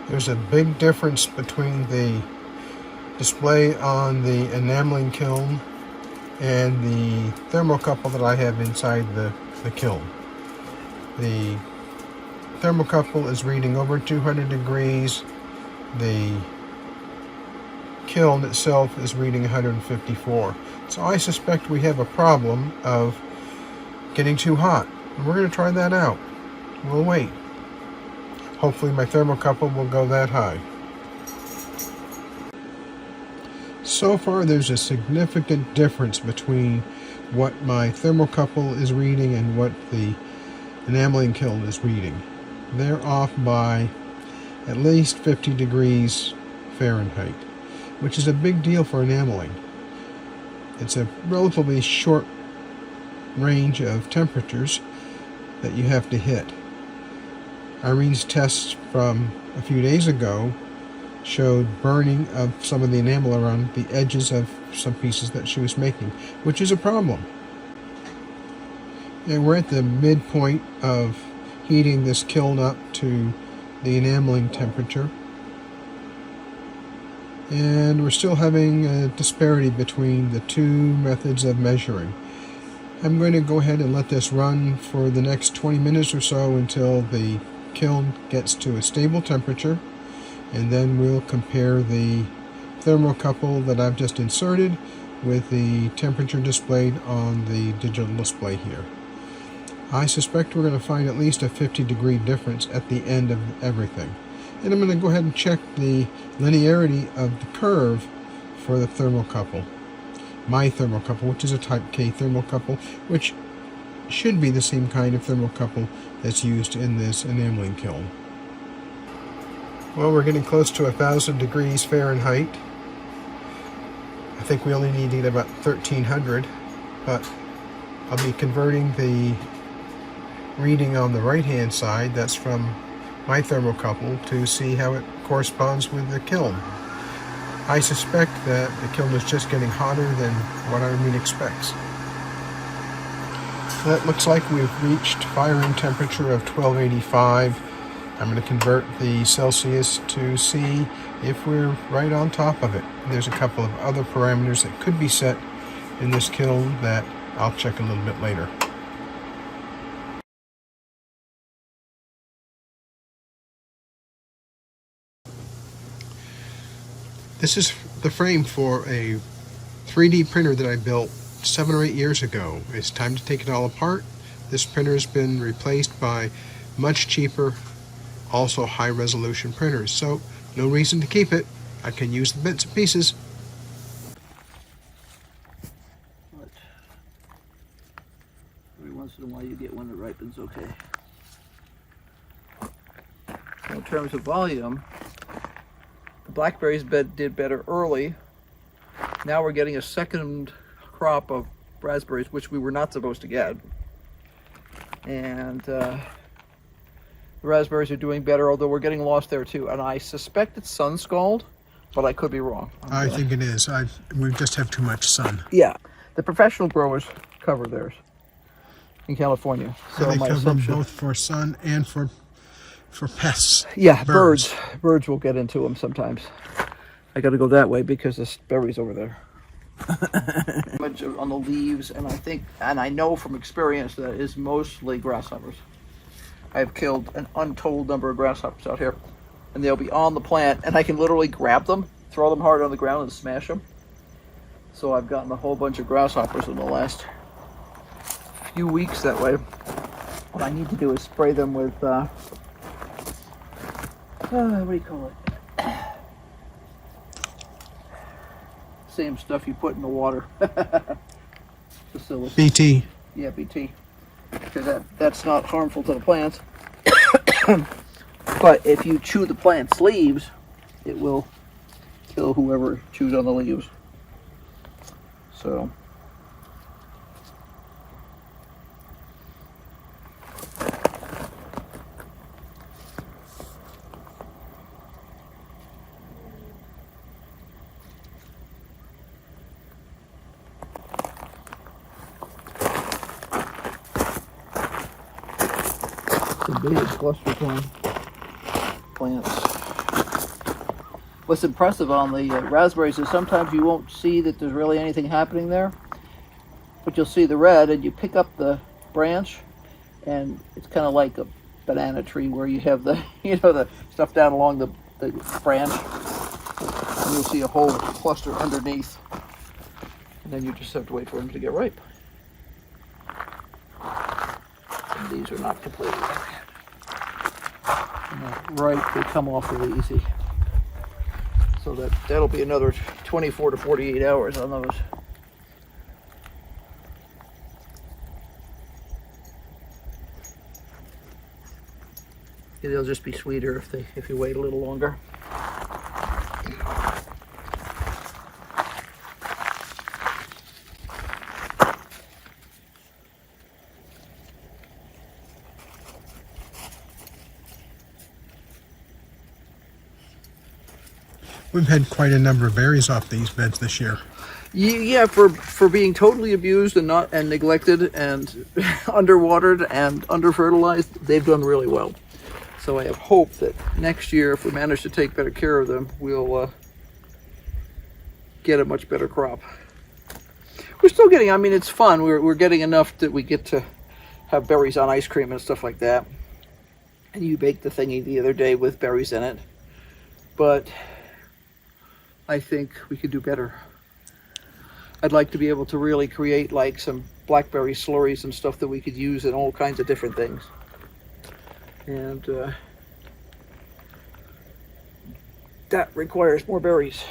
There's a big difference between the display on the enameling kiln and the thermocouple that I have inside the kiln. The thermocouple is reading over 200 degrees. The kiln itself is reading 154. So I suspect we have a problem of getting too hot. And we're going to try that out. We'll wait. Hopefully my thermocouple will go that high. So far there's a significant difference between what my thermocouple is reading and what the enameling kiln is reading. They're off by at least 50 degrees Fahrenheit, which is a big deal for enameling. It's a relatively short range of temperatures that you have to hit. Irene's tests from a few days ago showed burning of some of the enamel around the edges of some pieces that she was making, which is a problem. And we're at the midpoint of heating this kiln up to the enameling temperature, and we're still having a disparity between the two methods of measuring. I'm going to go ahead and let this run for the next 20 minutes or so until the kiln gets to a stable temperature, and then we'll compare the thermocouple that I've just inserted with the temperature displayed on the digital display here. I suspect we're going to find at least a 50-degree difference at the end of everything. And I'm going to go ahead and check the linearity of the curve for the thermocouple. My thermocouple, which is a Type K thermocouple, which should be the same kind of thermocouple that's used in this enameling kiln. Well, we're getting close to 1,000 degrees Fahrenheit. I think we only need to get about 1,300, but I'll be converting the reading on the right-hand side, that's from my thermocouple, to see how it corresponds with the kiln. I suspect that the kiln is just getting hotter than what Irene expects. That looks like we've reached firing temperature of 1285. I'm going to convert the Celsius to see if we're right on top of it. There's a couple of other parameters that could be set in this kiln that I'll check a little bit later. This is the frame for a 3D printer that I built 7 or 8 years ago. It's time to take it all apart. This printer has been replaced by much cheaper, also high-resolution printers, so no reason to keep it. I can use the bits and pieces. But every once in a while you get one that ripens okay. In terms of volume, the blackberries did better early. Now we're getting a second crop of raspberries, which we were not supposed to get. And the raspberries are doing better, although we're getting lost there too. And I suspect it's sun scald, but I could be wrong. I think it is. We just have too much sun. Yeah, the professional growers cover theirs in California. So they my cover them assumption, both for sun and for pests. yeah, birds. Birds will get into them sometimes. I got to go that way because the berries over there. On the leaves, and I know from experience that it is mostly grasshoppers. I've killed an untold number of grasshoppers out here, and they'll be on the plant, and I can literally grab them, throw them hard on the ground, and smash them. So I've gotten a whole bunch of grasshoppers in the last few weeks that way. What I need to do is spray them with what do you call it? Same stuff you put in the water. Facility. BT. Yeah, BT. Because that's not harmful to the plants. But if you chew the plant's leaves, it will kill whoever chews on the leaves. So. Big cluster form plants. what's impressive on the raspberries is sometimes you won't see that there's really anything happening there, but you'll see the red, and you pick up the branch, and it's kind of like a banana tree where you have the the stuff down along the branch, and you'll see a whole cluster underneath, and then you just have to wait for them to get ripe. And these are not completely ripe yet. Not ripe, they come off really easy. So that'll be another 24 to 48 hours on those. They'll just be sweeter if you wait a little longer. We've had quite a number of berries off these beds this year. Yeah, for being totally abused and neglected and underwatered and under-fertilized, they've done really well. So I have hope that next year, if we manage to take better care of them, we'll get a much better crop. We're still getting, I mean, it's fun. We're getting enough that we get to have berries on ice cream and stuff like that. And you baked the thingy the other day with berries in it. But I think we could do better. I'd like to be able to really create like some blackberry slurries and stuff that we could use in all kinds of different things. And that requires more berries.